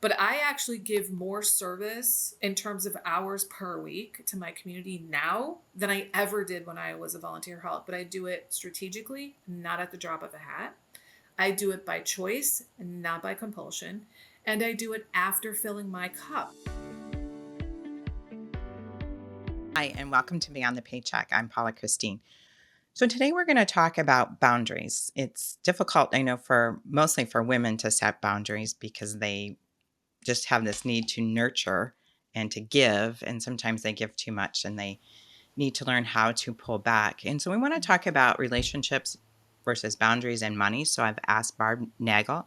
But I actually give more service in terms of hours per week to my community now than I ever did when I was a volunteer help. But I do it strategically, not at the drop of a hat. I do it by choice, not by compulsion. And I do it after filling my cup. Hi, and welcome to Beyond the Paycheck. I'm Paula Christine. So today we're going to talk about boundaries. It's difficult, I know, for mostly for women to set boundaries because they just have this need to nurture and to give, and sometimes they give too much and they need to learn how to pull back. And so we want to talk about relationships versus boundaries and money. So I've asked Barb Nangle,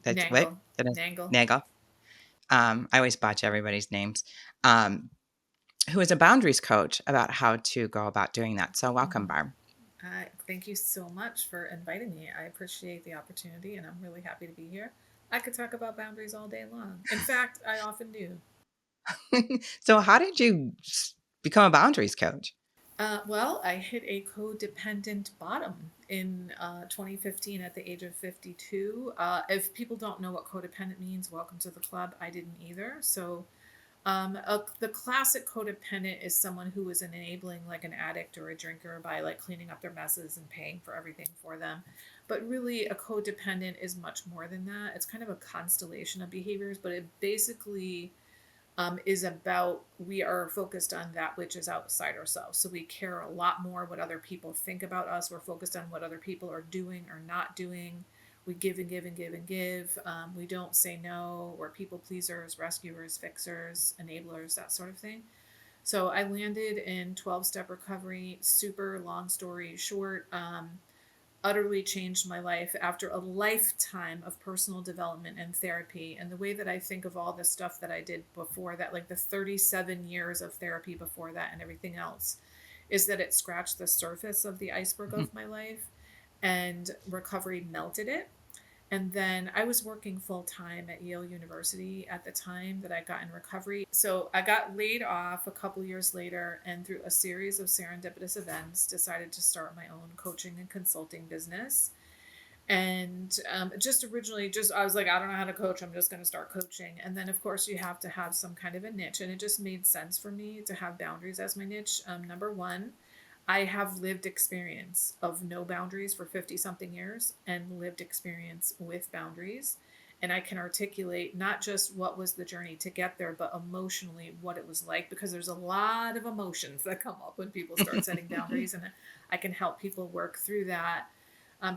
that's what? Nangle, Nangle. Nagel. I always botch everybody's names. Um, who is a boundaries coach about how to go about doing that. So welcome, Mhm. Barb. Thank you so much for inviting me. I appreciate the opportunity and I'm really happy to be here. I could talk about boundaries all day long. In fact, I often do. So how did you become a boundaries coach? Well, I hit a codependent bottom in 2015 at the age of 52. If people don't know what codependent means, welcome to the club. I didn't either. The classic codependent is someone who is enabling like an addict or a drinker by like cleaning up their messes and paying for everything for them. But really, a codependent is much more than that. It's kind of a constellation of behaviors, but it basically is about we are focused on that which is outside ourselves. So we care a lot more what other people think about us. We're focused on what other people are doing or not doing. We give and give and give and give. We don't say no. We're people pleasers, rescuers, fixers, enablers, that sort of thing. So I landed in 12-step recovery. Super long story short. Utterly changed my life after a lifetime of personal development and therapy. And the way that I think of all the stuff that I did before that, like the 37 years of therapy before that and everything else, is that it scratched the surface of the iceberg Mhm. of my life and recovery melted it. And then I was working full time at Yale University at the time that I got in recovery. So I got laid off a couple years later, and through a series of serendipitous events, decided to start my own coaching and consulting business. And just originally, just I was like, I don't know how to coach. I'm just going to start coaching. And then, of course, you have to have some kind of a niche. And it just made sense for me to have boundaries as my niche. Number one, I have lived experience of no boundaries for 50 something years and lived experience with boundaries. And I can articulate not just what was the journey to get there, but emotionally what it was like, because there's a lot of emotions that come up when people start setting boundaries. And I can help people work through that.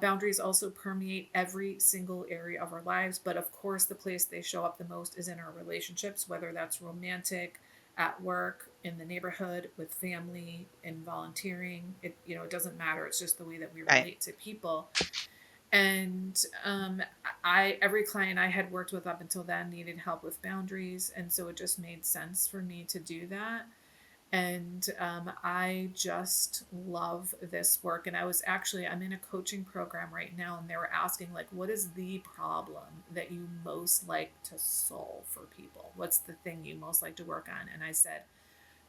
Boundaries also permeate every single area of our lives, but of course, the place they show up the most is in our relationships, whether that's romantic, at work, in the neighborhood, with family, in volunteering. It doesn't matter. It's just the way that we Right. relate to people. And I every client I had worked with up until then needed help with boundaries, and so it just made sense for me to do that. And I just love this work. And I'm in a coaching program right now, and they were asking, like, what is the problem that you most like to solve for people? What's the thing you most like to work on? And I said,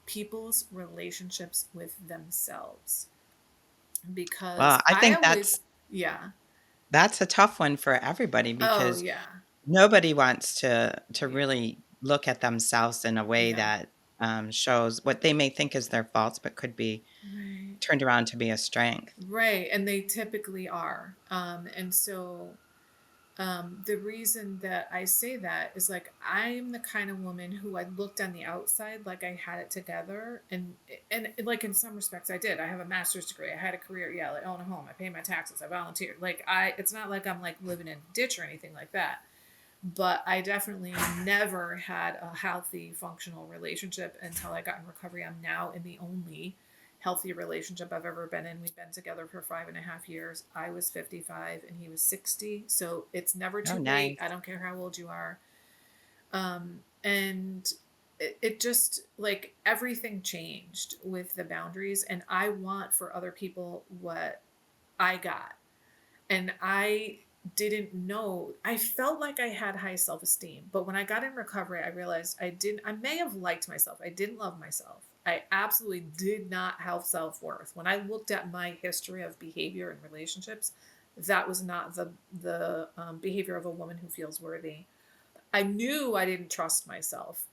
people's relationships with themselves. Well, Because I I think always, yeah. that's a tough one for everybody Oh, because yeah. nobody wants to Yeah. really look at themselves in a way No. that shows what they may think is their faults, but could be Right. turned around to be a strength. Right. And they typically are. The reason that I say that is like I'm the kind of woman who I looked on the outside like I had it together, and like in some respects I did. I have a master's degree. I had a career. Yeah, like own a home. I pay my taxes. I volunteered. It's not like I'm like living in a ditch or anything like that. But I definitely never had a healthy, functional relationship until I got in recovery. I'm now in the only healthy relationship I've ever been in. We've been together for 5.5 years. I was 55 and he was 60. So it's never Oh, too late. I nice. don't care how old you are. And it just like everything changed with the boundaries. And I want for other people what I got. And I didn't know. I felt like I had high self-esteem, but when I got in recovery I realized I may have liked myself. I didn't love myself. I absolutely did not have self-worth. When I looked at my history of behavior and relationships, that was not the behavior of a woman who feels worthy. I knew I didn't trust myself.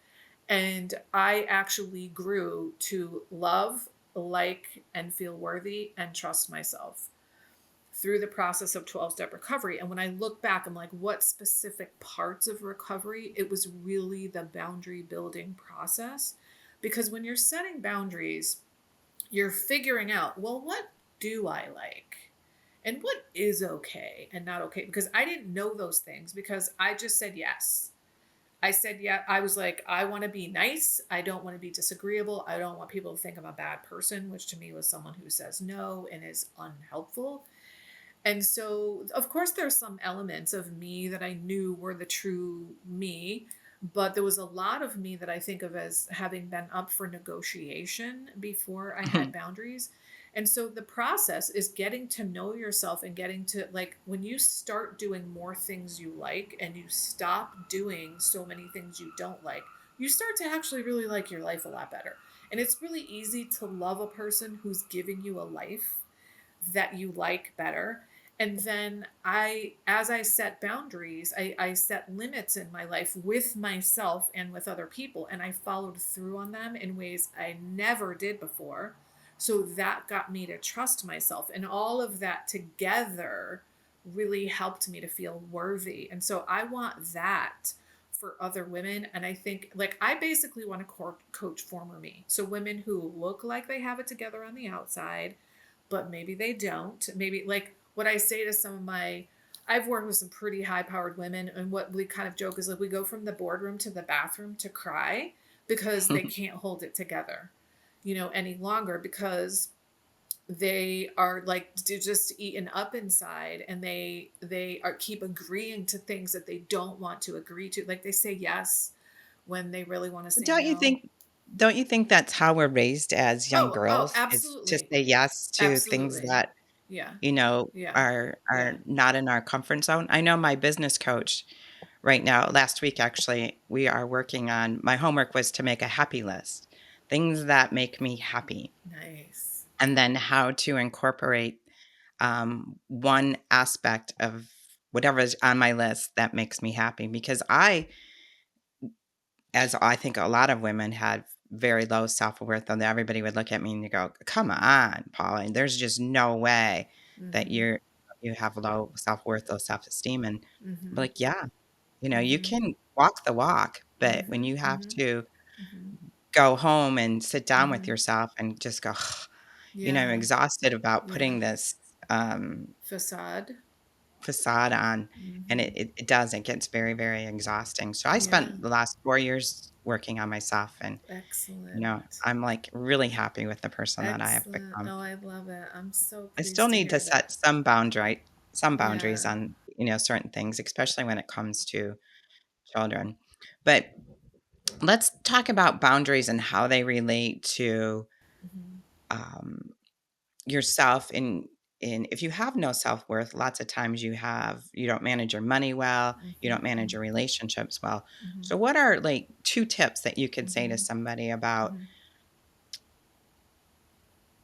And I actually grew to love, like, and feel worthy and trust myself through the process of 12-step recovery. And when I look back, I'm like, what specific parts of recovery? It was really the boundary building process. Because when you're setting boundaries, you're figuring out, well, what do I like? And what is okay and not okay? Because I didn't know those things because I just said yes. I said, yeah, I was like, I want to be nice. I don't want to be disagreeable. I don't want people to think I'm a bad person, which to me was someone who says no and is unhelpful. And so, of course, there's some elements of me that I knew were the true me, but there was a lot of me that I think of as having been up for negotiation before I had boundaries. And so the process is getting to know yourself and getting to, like, when you start doing more things you like and you stop doing so many things you don't like, you start to actually really like your life a lot better. And it's really easy to love a person who's giving you a life that you like better. And then as I set boundaries, I set limits in my life with myself and with other people. And I followed through on them in ways I never did before. So that got me to trust myself. And all of that together really helped me to feel worthy. And so I want that for other women. And I think, like, I basically want to coach former me. So women who look like they have it together on the outside, but maybe they don't. Maybe, like, what I say to some of my, I've worked with some pretty high powered women, and what we kind of joke is like we go from the boardroom to the bathroom to cry because they can't hold it together, any longer, because they are like just eaten up inside, and they are keep agreeing to things that they don't want to agree to. Like, they say yes when they really want to say Don't you no. think don't you think that's how we're raised as young Oh, girls, is to absolutely. say yes to things Absolutely. that, Yeah. Yeah. are Yeah. not in our comfort zone? I know my business coach right now, last week actually, we are working on my homework was to make a happy list, things that make me happy, Nice. and then how to incorporate, one aspect of whatever is on my list that makes me happy, because as I think a lot of women had very low self-worth, and everybody would look at me and you go, "Come on, Paula, there's just no way that Mhm. you have low self-worth, low self-esteem," and I'm Mhm. like, "Yeah, you Mhm. can walk the walk, but when Mhm. you have Mhm. to Mhm. go home and sit down with Mhm. yourself and just go, I'm Yeah. exhausted about Yeah. putting this, Facade. facade on," and Mhm. it does, it gets very, very exhausting. So I Yeah. spent the last 4 years working on myself, and Excellent. I'm, like, really happy with the person that I have Excellent. become. Oh, I love it. I'm so I still pleased to need to hear that. set some boundaries Yeah. on, certain things, especially when it comes to children. But let's talk about boundaries and how they relate to, Mhm. um, yourself in if you have no self-worth, lots of times you don't manage your money well, you don't manage Mhm. your relationships well. Mhm. So what are, like, 2 tips that you could say to Mhm. somebody about Mhm.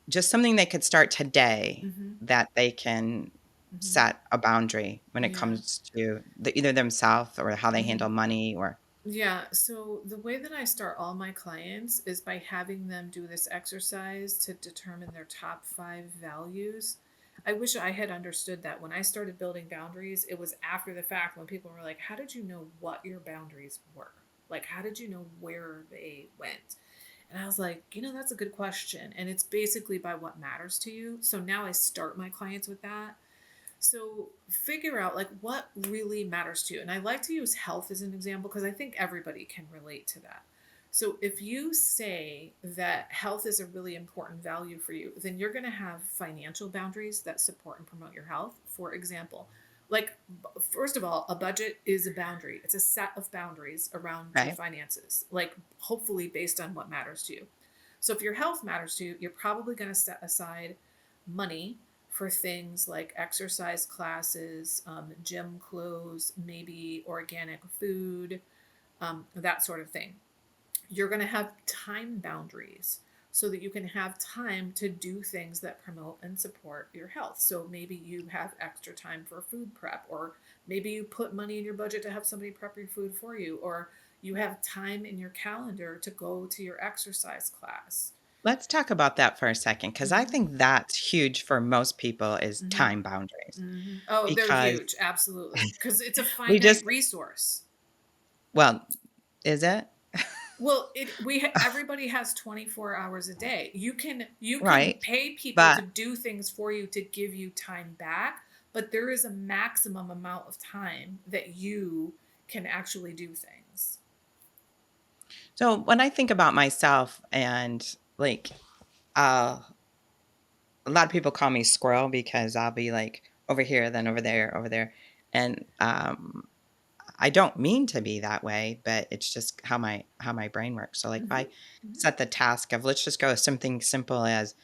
just something they could start today Mhm. that they can Mhm. set a boundary when it Yeah. comes to either themselves or how they handle Mhm. money or Yeah, so the way that I start all my clients is by having them do this exercise to determine their top 5 values. I wish I had understood that when I started building boundaries. It was after the fact when people were like, "How did you know what your boundaries were? Like, how did you know where they went?" And I was like, that's a good question. And it's basically by what matters to you. So now I start my clients with that. So figure out, like, what really matters to you. And I like to use health as an example because I think everybody can relate to that. So if you say that health is a really important value for you, then you're going to have financial boundaries that support and promote your health. For example, like, first of all, a budget is a boundary. It's a set of boundaries around your okay, finances, like, hopefully based on what matters to you. So if your health matters to you, you're probably going to set aside money for things like exercise classes, gym clothes, maybe organic food, that sort of thing. You're going to have time boundaries so that you can have time to do things that promote and support your health. So maybe you have extra time for food prep, or maybe you put money in your budget to have somebody prep your food for you, or you have time in your calendar to go to your exercise class. Let's talk about that for a second, because I Mm-hmm. think that's huge for most people is Mm-hmm. time boundaries. Mm-hmm. Oh, they're Because huge. Absolutely. Because it's a we finite just resource. well, is it? Well, everybody has 24 hours a day. You can Right. pay people to But do things for you to give you time back, but there is a maximum amount of time that you can actually do things. so when I think about myself and like, uh, a lot of people call me squirrel because I'll be like over here, then over there. And I don't mean to be that way, but it's just how my brain works. So like if Mhm. I Mhm. set the task of let's just go with something simple as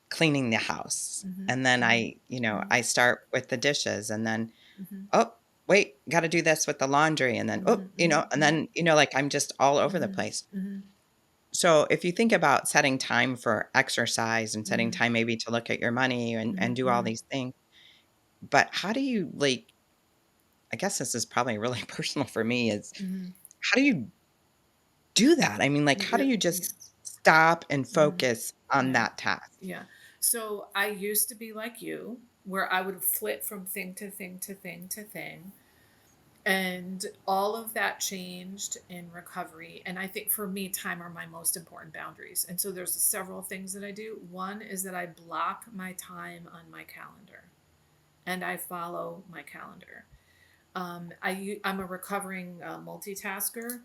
cleaning the house. Mhm. And then Mhm. Mhm. I start with the dishes and then, Mhm. oh, wait, got to do this with the laundry. And then, oh, Mhm. Mhm. and Mhm. then, like I'm just all over the Mhm. place. Mhm. So if you think about setting time for exercise and setting Mhm. time maybe to look at your money and Mhm. do all Mhm. these things, but how do you like, I guess this is probably really personal for me is Mhm. how do you do that? I mean, like, how do Yeah. you Yeah. just stop and Mhm. focus on Yeah. that task? Yeah. So I used to be like you, where I would flip from thing to thing to thing to thing. And all of that changed in recovery. And I think for me, time are my most important boundaries. And so there's several things that I do. One is that I block my time on my calendar and I follow my calendar. I'm a recovering multitasker.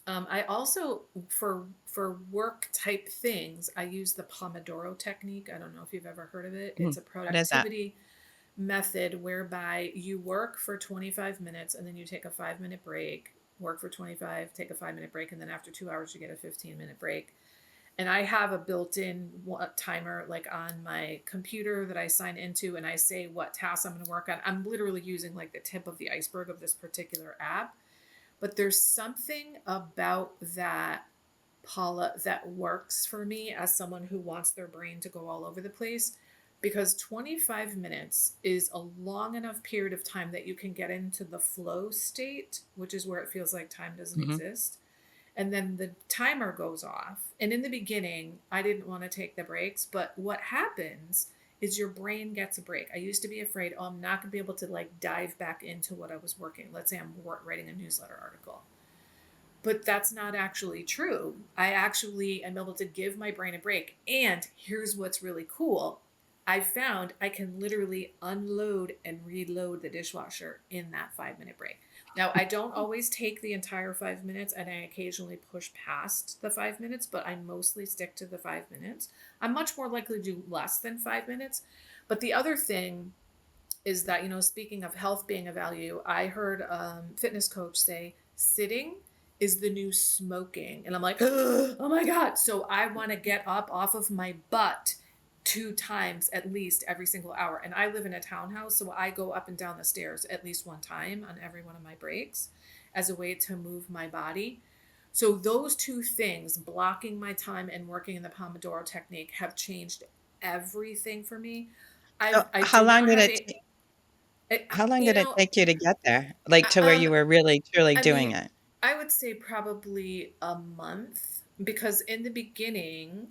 I also for work type things, I use the Pomodoro technique. I don't know if you've ever heard of it. It's Mhm. a What is that? productivity method whereby you work for 25 minutes and then you take a 5 minute break, work for 25, take a 5 minute break, and then after 2 hours, you get a 15-minute break. And I have a built in timer like on my computer that I sign into, and I say what tasks I'm going to work on. I'm literally using like the tip of the iceberg of this particular app. But there's something about that, Paula, that works for me as someone who wants their brain to go all over the place, because 25 minutes is a long enough period of time that you can get into the flow state, which is where it feels like time doesn't Mhm. exist. And then the timer goes off. And in the beginning, I didn't want to take the breaks, but what happens is your brain gets a break. I used to be afraid, oh, I'm not going to be able to like dive back into what I was working. Let's say I'm writing a newsletter article, but that's not actually true. I actually am able to give my brain a break. And here's what's really cool: I found I can literally unload and reload the dishwasher in that 5 minute break. Now, I don't always take the entire 5 minutes and I occasionally push past the 5 minutes, but I mostly stick to the 5 minutes. I'm much more likely to do less than 5 minutes. But the other thing is that, speaking of health being a value, I heard fitness coach say sitting is the new smoking, and I'm like, oh my god. So I want to get up off of my butt 2 times at least every single hour, and I live in a townhouse, so I go up and down the stairs at least one time on every one of my breaks as a way to move my body. So those two things, blocking my time and working in the Pomodoro technique, have changed everything for me. So I do not have a how long you did it know, take you to get there? Like, to where um, you were really truly I doing mean, it? I would say probably a month, because in the beginning,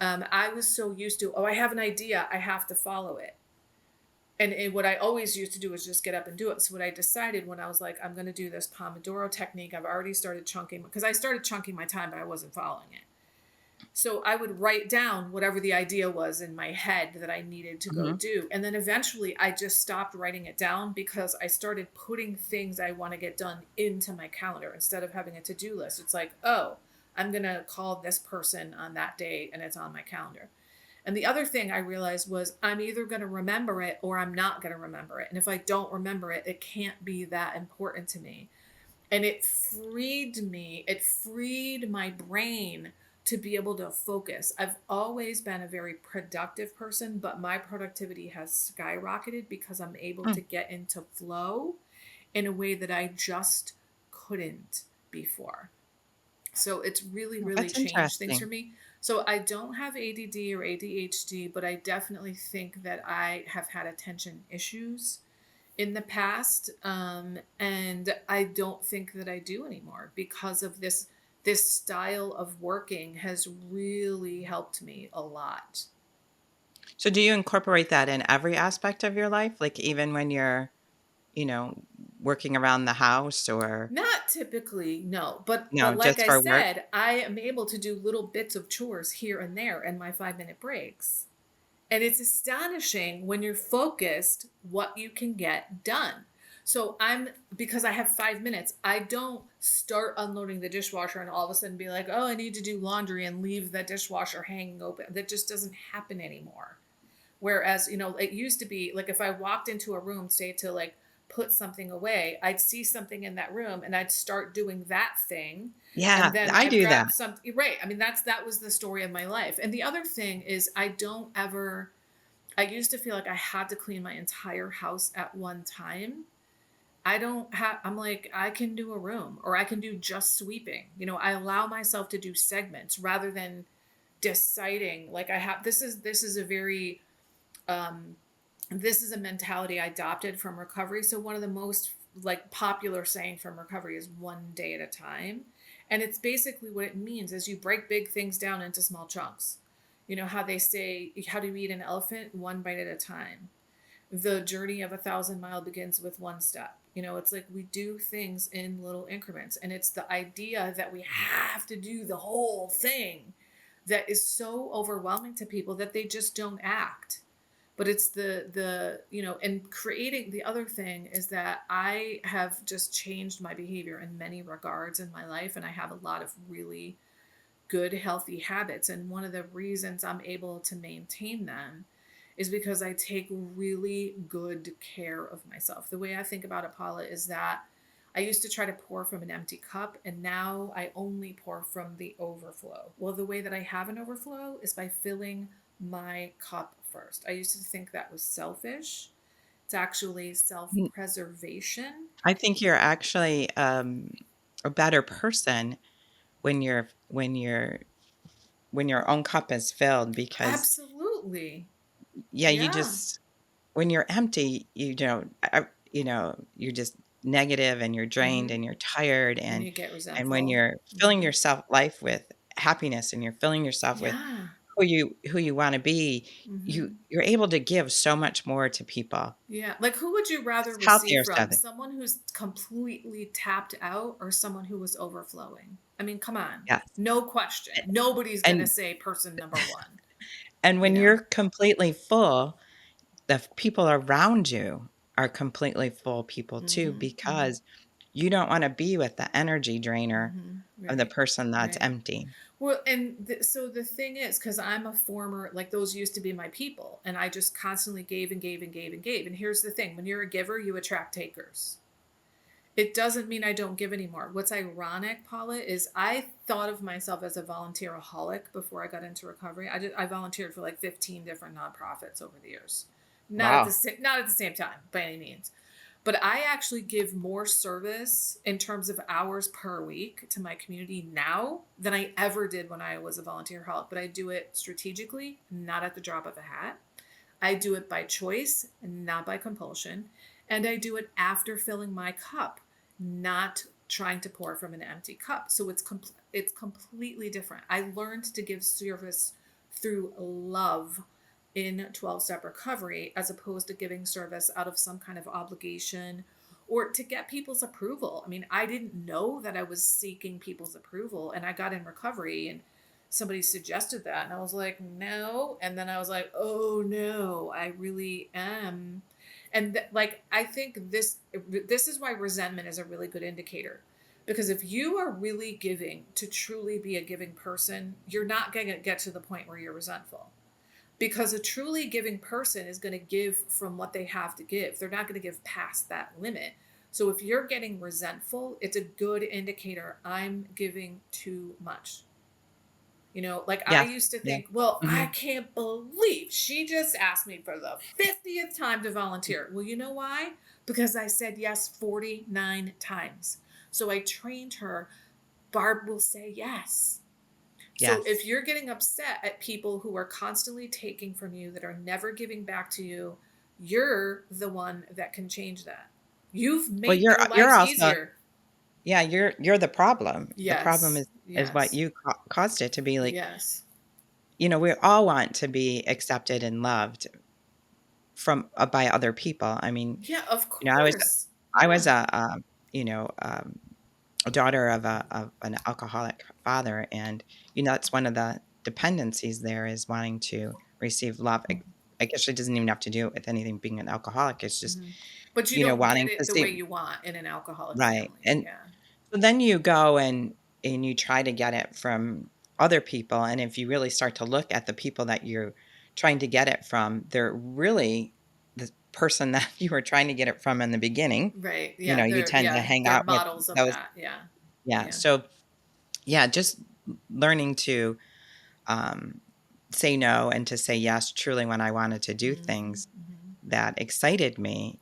I was so used to, oh, I have an idea, I have to follow it. And what I always used to do is just get up and do it. So what I decided when I was like, I'm going to do this Pomodoro technique, I've already started chunking, because I started chunking my time, but I wasn't following it. So I would write down whatever the idea was in my head that I needed to go Mhm. do. And then eventually I just stopped writing it down because I started putting things I want to get done into my calendar instead of having a to do list. It's like, oh, I'm going to call this person on that date and it's on my calendar. And the other thing I realized was I'm either going to remember it or I'm not going to remember it. And if I don't remember it, it can't be that important to me. And it freed my brain to be able to focus. I've always been a very productive person, but my productivity has skyrocketed because I'm able Mm. to get into flow in a way that I just couldn't before. So it's really, Well, really that's changed things for interesting. me. So I don't have ADD or ADHD, but I definitely think that I have had attention issues in the past, and I don't think that I do anymore because of this style of working has really helped me a lot. So do you incorporate that in every aspect of your life? Like even when you're, you know, working around the house or Not typically, no, but like just I for work? said, I am able to do little bits of chores here and there in my 5-minute breaks. And it's astonishing when you're focused what you can get done. So because I have 5 minutes, I don't start unloading the dishwasher and all of a sudden be like, oh, I need to do laundry and leave the dishwasher hanging open. That just doesn't happen anymore. Whereas, it used to be like if I walked into a room, say to like put something away, I'd see something in that room and I'd start doing that thing. And Yeah, then I I'd do that. grab something. Right. I mean, that was the story of my life. And the other thing is I used to feel like I had to clean my entire house at one time. I'm like, I can do a room or I can do just sweeping. I allow myself to do segments rather than deciding like this is a very um this is a mentality I adopted from recovery. So one of the most like popular saying from recovery is one day at a time. And it's basically what it means is you break big things down into small chunks. You know how they say, how do you eat an elephant? One bite at a time. The journey of 1,000 mile begins with one step. It's like we do things in little increments. And it's the idea that we have to do the whole thing that is so overwhelming to people that they just don't act. But it's and creating the other thing is that I have just changed my behavior in many regards in my life, and I have a lot of really good healthy habits, and one of the reasons I'm able to maintain them is because I take really good care of myself. The way I think about it, Paula, is that I used to try to pour from an empty cup, and now I only pour from the overflow. Well, the way that I have an overflow is by filling my cup first. I used to think that was selfish. It's actually self Mm, preservation. I think you're actually, a better person when your own cup is filled because, Absolutely. yeah, you Yeah. just when you're empty, you're just negative and you're drained Hmm. and you're tired And you get and when resentful. you're filling Hmm. yourself life with happiness and you're filling yourself with Yeah. who you wanna be, Hmm. you're able to give so much more to people. Yeah. Like, who would you rather It's receive healthier so from? that Someone who's completely tapped out or someone who was overflowing? I mean, come on. yes, No question. Nobody's going to and say person number one, and you when know? you're completely full, people around you are completely full people too Hmm. Hmm. because you don't wanna be with the energy drainer Hmm. of the Right. person that's Right. empty. Well, and so the thing is, because I'm a former, like those used to be my people, and I just constantly gave and gave and gave and gave. And here's the thing, when you're a giver, you attract takers. It doesn't mean I don't give anymore. What's ironic, Paula, is I thought of myself as a volunteeraholic before I got into recovery. I volunteered for like 15 different nonprofits over the years. Wow. Not at the same time by any means. But I actually give more service in terms of hours per week to my community now than I ever did when I was a volunteeraholic. But I do it strategically, not at the drop of a hat. I do it by choice, not by compulsion. And I do it after filling my cup, not trying to pour from an empty cup. So it's completely different. I learned to give service through love in 12-step recovery as opposed to giving service out of some kind of obligation or to get people's approval. I mean, I didn't know that I was seeking people's approval, and I got in recovery and somebody suggested that and I was like, no, and then I was like, oh no, I really am. And like I think this is why resentment is a really good indicator, because if you are really giving to truly be a giving person, you're not going to get to the point where you're resentful, because a truly giving person is going to give from what they have to give. They're not going to give past that limit. So if you're getting resentful, it's a good indicator I'm giving too much. Like I Yes. used to Yeah. think, well, I Mhm. can't believe she just asked me for the 50th time to volunteer. Well, you know why? Because I said yes 49 times. So I trained her Barb will say yes. So if Yes. you're getting upset at people who are constantly taking from you, that are never giving back to you, you're the one that can change that. You've Well, made their you're lives also easier. yeah, you're the problem. The problem Yes. is what Yes. you caused it to be like, Yes. we all want to be accepted and loved by other people. I mean, Yeah, of you know, I was course. I was Yeah. you know, a daughter of an alcoholic father, and that's one of the dependencies there is wanting to receive love. I guess it doesn't even have to do with anything being an alcoholic. It's just, Mhm. But you don't get wanting to it the way see you want in an alcoholic right. family. And Yeah. so then you go and you try to get it from other people, and if you really start to look at the people that you're trying to get it from, they're really the person that you were trying to get it from in the beginning. Right. Yeah. You tend to hang They're out with models of those. that. Yeah. Yeah, Yeah. so yeah, just learning to, um, say no and to say yes truly when I wanted to do Mhm. things Mhm. that excited me,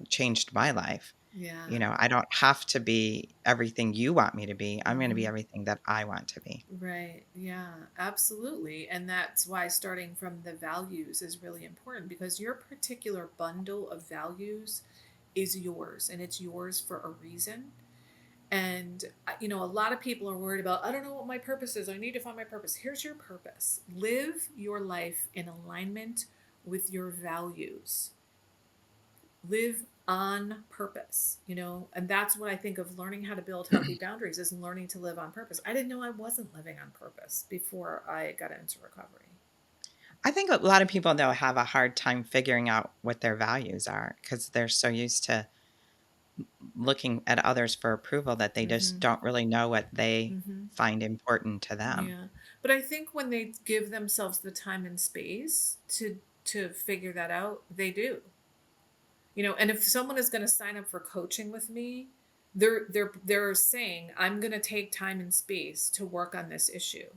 changed my life. Yeah. I don't have to be everything you want me to be. I'm gonna be Mhm. everything that I want to be. Right. Yeah, absolutely. And that's why starting from the values is really important, because your particular bundle of values is yours, and it's yours for a reason. And, a lot of people are worried about, I don't know what my purpose is. I need to find my purpose. Here's your purpose: live your life in alignment with your values. Live on purpose, and that's what I think of learning how to build healthy boundaries, is learning to live on purpose. I didn't know I wasn't living on purpose before I got into recovery. I think a lot of people, though, have a hard time figuring out what their values are because 'cause they're so used to looking at others for approval that they just Mm-hmm. don't really know what they Mm-hmm. find important to them. Yeah, but I think when they give themselves the time and space to figure that out, they do. And if someone is going to sign up for coaching with me, they're saying, I'm going to take time and space to work on this issue.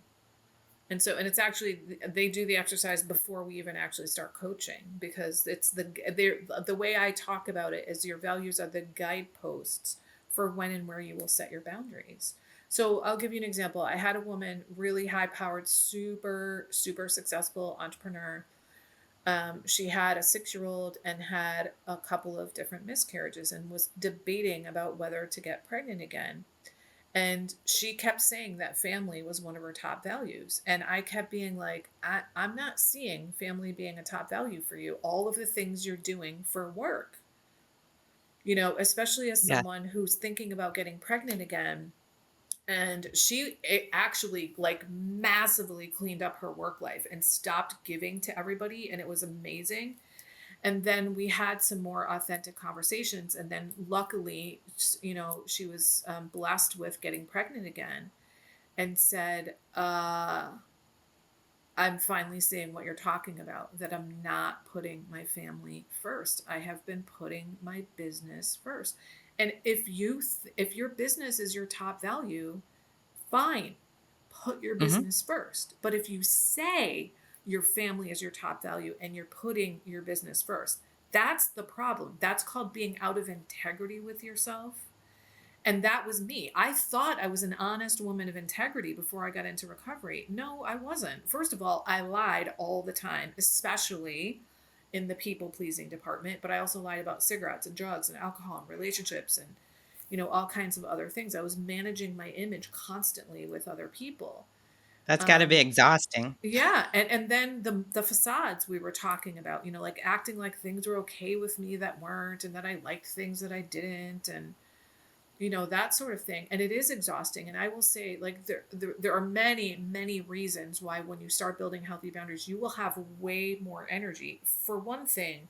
And it's actually, they do the exercise before we even actually start coaching, because the way I talk about it is your values are the guideposts for when and where you will set your boundaries. So I'll give you an example. I had a woman, really high powered, super super successful entrepreneur. She had a 6-year old and had a couple of different miscarriages and was debating about whether to get pregnant again. And she kept saying that family was one of her top values. And I kept being like, I'm not seeing family being a top value for you. All of the things you're doing for work, especially as Yeah. someone who's thinking about getting pregnant again. And actually, like, massively cleaned up her work life and stopped giving to everybody. And it was amazing. And then we had some more authentic conversations. And then luckily, she was blessed with getting pregnant again, and said, I'm finally seeing what you're talking about, that I'm not putting my family first. I have been putting my business first. And if your business is your top value, fine, put your Mhm. business first. But if you say your family is your top value and you're putting your business first, that's the problem. That's called being out of integrity with yourself. And that was me. I thought I was an honest woman of integrity before I got into recovery. No, I wasn't. First of all, I lied all the time, especially in the people pleasing department, but I also lied about cigarettes and drugs and alcohol and relationships and all kinds of other things. I was managing my image constantly with other people. That's gotta be Um, exhausting. yeah, and then the facades we were talking about, like acting like things were okay with me that weren't, and that I liked things that I didn't, and that sort of thing. And it is exhausting. And I will say, like, there are many many reasons why when you start building healthy boundaries, you will have way more energy. For one thing,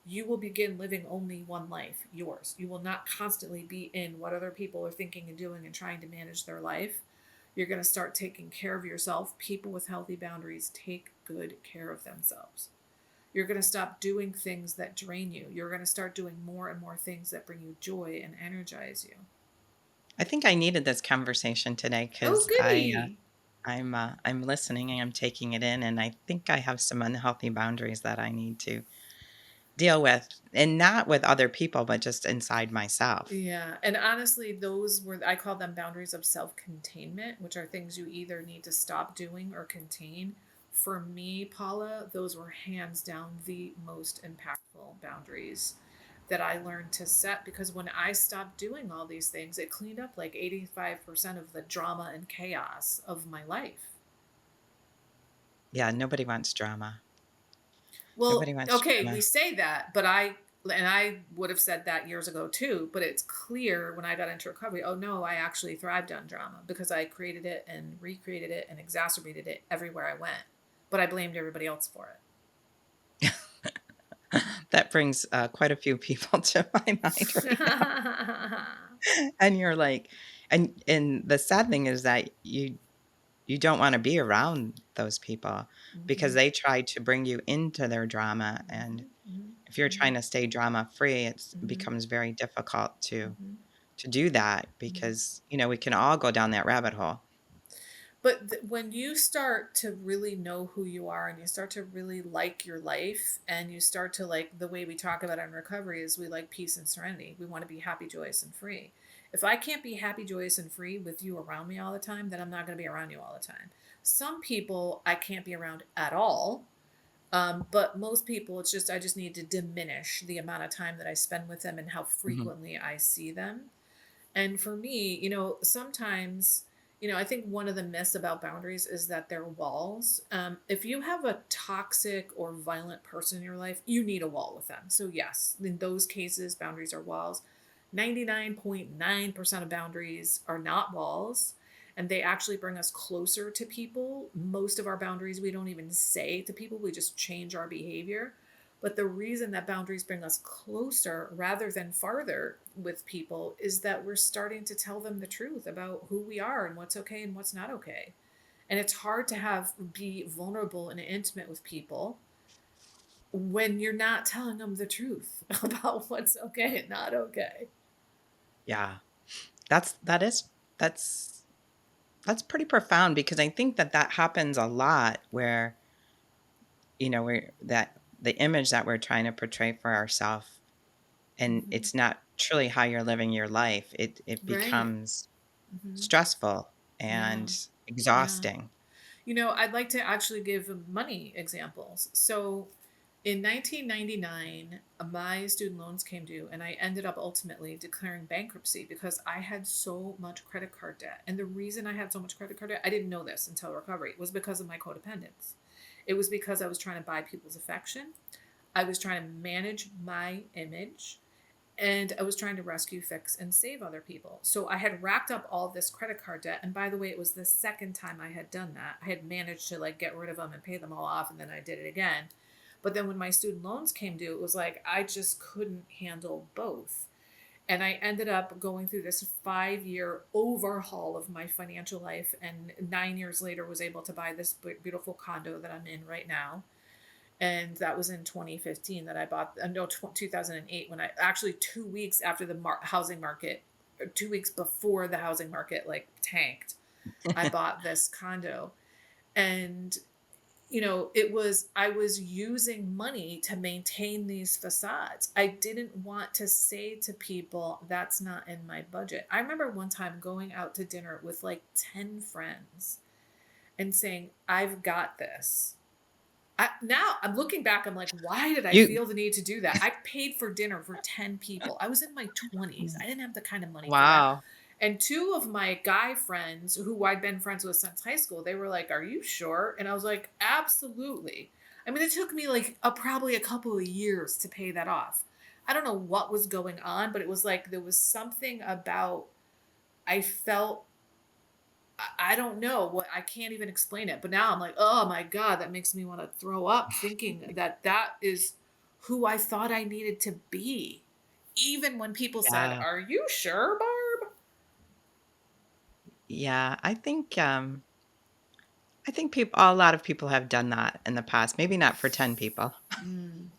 you will begin living only one life, yours. You will not constantly be in what other people are thinking and doing and trying to manage their life. You're going to start taking care of yourself. People with healthy boundaries take good care of themselves. You're going to stop doing things that drain you. You're going to start doing more and more things that bring you joy and energize you. I think I needed this conversation today Oh, because goody. I'm listening and I'm taking it in, and I think I have some unhealthy boundaries that I need to deal with, and not with other people, but just inside myself. Yeah, and honestly, those were I call them boundaries of self-containment, which are things you either need to stop doing or contain. For me, Paula, those were hands down the most impactful boundaries that I learned to set because when I stopped doing all these things, it cleaned up like 85% of the drama and chaos of my life. Yeah, nobody wants drama. Nobody Well, wants okay, we drama. say that, but I would have said that years ago too, but it's clear when I got into recovery, oh no, I actually thrived on drama because I created it and recreated it and exacerbated it everywhere I went. But I blamed everybody else for That brings, quite a few people to my mind right now. it. And you're like and the sad thing is that you don't wanna be around those people because Mhm, they try to bring you into their drama, and mhm, mhm, if you're mhm, trying to stay drama free, it mhm, becomes very difficult mhm, to do that mhm. because, we can all go down that rabbit hole. But when you start to really know who you are and you start to really like your life and you start to like the way we talk about it in recovery is we like peace and serenity. We want to be happy, joyous, and free. If I can't be happy, joyous, and free with you around me all the time, then I'm not going to be around you all the time. Some people I can't be around at all. But most people, it's just I just need to diminish the amount of time that I spend with them and how Mhm, frequently I see them. And for me, sometimes, I think one of the myths about boundaries is that they're walls. If you have a toxic or violent person in your life, you need a wall with them. So, yes, in those cases, boundaries are walls. 99.9% of boundaries are not walls, and they actually bring us closer to people. Most of our boundaries we don't even say to people, we just change our behavior. But the reason that boundaries bring us closer rather than farther with people is that we're starting to tell them the truth about who we are and what's okay and what's not okay. And it's hard to have be vulnerable and intimate with people when you're not telling them the truth about what's okay and not okay. yeah. That is that's that's pretty profound because I think that that happens a lot where, we're that the image that we're trying to portray for ourselves, and Hmm. it's not truly how you're living your life, it Right. becomes Hmm. stressful Yeah. and Yeah. exhausting. I'd like to actually give money examples. So in 1999, my student loans came due, and I ended up ultimately declaring bankruptcy because I had so much credit card debt. And the reason I had so much credit card debt, I didn't know this until recovery, was because of my codependence. It was because I was trying to buy people's affection, I was trying to manage my image, and I was trying to rescue, fix, and save other people. So I had racked up all this credit card debt. And by the way, it was the second time I had done that. I had managed to like get rid of them and pay them all off, and then I did it again. But then when my student loans came due, it was like I just couldn't handle both. And I ended up going through this 5 year overhaul of my financial life. And 9 years later, was able to buy this beautiful condo that I'm in right now, and that was in 2015 that I bought. No, 2008, when I actually 2 weeks after the housing market, or 2 weeks before the housing market like tanked, I bought this condo. And it was I was using money to maintain these facades. I didn't want to say to people that's not in my budget. I remember one time going out to dinner with like 10 friends and saying, I've got this. Now I'm looking back, I'm like, why did I You feel the need to do that? I paid for dinner for 10 people. I was in my 20s. I didn't have the kind of money for that. wow. And two of my guy friends who I'd been friends with since high school, they were like, are you sure? And I was like, absolutely. I mean, it took me like probably a couple of years to pay that off. I don't know what was going on, but it was like there was something about I felt I don't know what I can't even explain it. But now I'm like, oh my God, that makes me want to throw up thinking that that is who I thought I needed to be. Even when people said, Yeah. are you sure, Barb? Yeah, I think people a lot of people have done that in the past, maybe not for 10 people. Mm,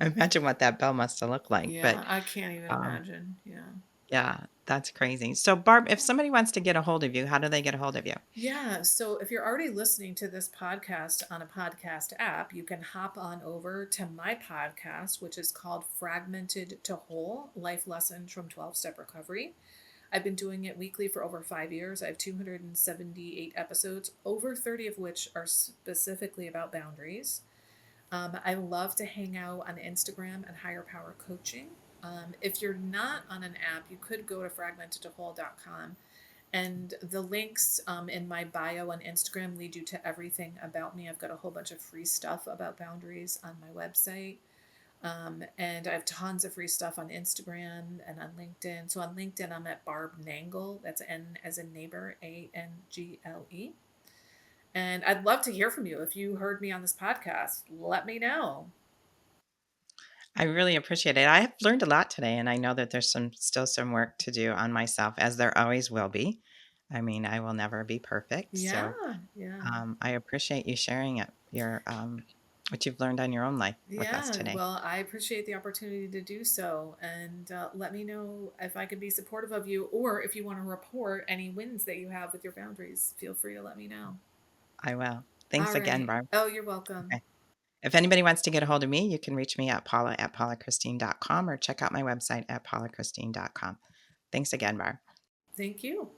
Imagine what that bill must have looked like, yeah, but, I can't even um, imagine. Yeah. yeah. That's crazy. So, Barb, if somebody wants to get a hold of you, how do they get a hold of you? Yeah. So if you're already listening to this podcast on a podcast app, you can hop on over to my podcast, which is called Fragmented to Whole Life Lessons from 12 Step Recovery. I've been doing it weekly for over 5 years. I have 278 episodes, over 30 of which are specifically about boundaries. I love to hang out on Instagram and Higher Power Coaching. If you're not on an app, you could go to fragmentedtowhole.com, and the links in my bio on Instagram lead you to everything about me. I've got a whole bunch of free stuff about boundaries on my website. And I have tons of free stuff on Instagram and on LinkedIn. So on LinkedIn, I'm at Barb Nangle. That's N as in neighbor, Angle. And I'd love to hear from you. If you heard me on this podcast, let me know. I really appreciate it. I have learned a lot today, and I know that there's still some work to do on myself, as there always will be. I mean, I will never be perfect. So, Yeah, yeah. I appreciate you sharing what you've learned on your own life with us Yeah, today. well, I appreciate the opportunity to do so. And let me know if I can be supportive of you, or if you want to report any wins that you have with your boundaries. Feel free to let me know. I will. Thanks All again, right. Barb. Oh, you're welcome. Okay. If anybody wants to get a hold of me, you can reach me at paula@paulachristine.com or check out my website at paulachristine.com. Thanks again, Barb. Thank you.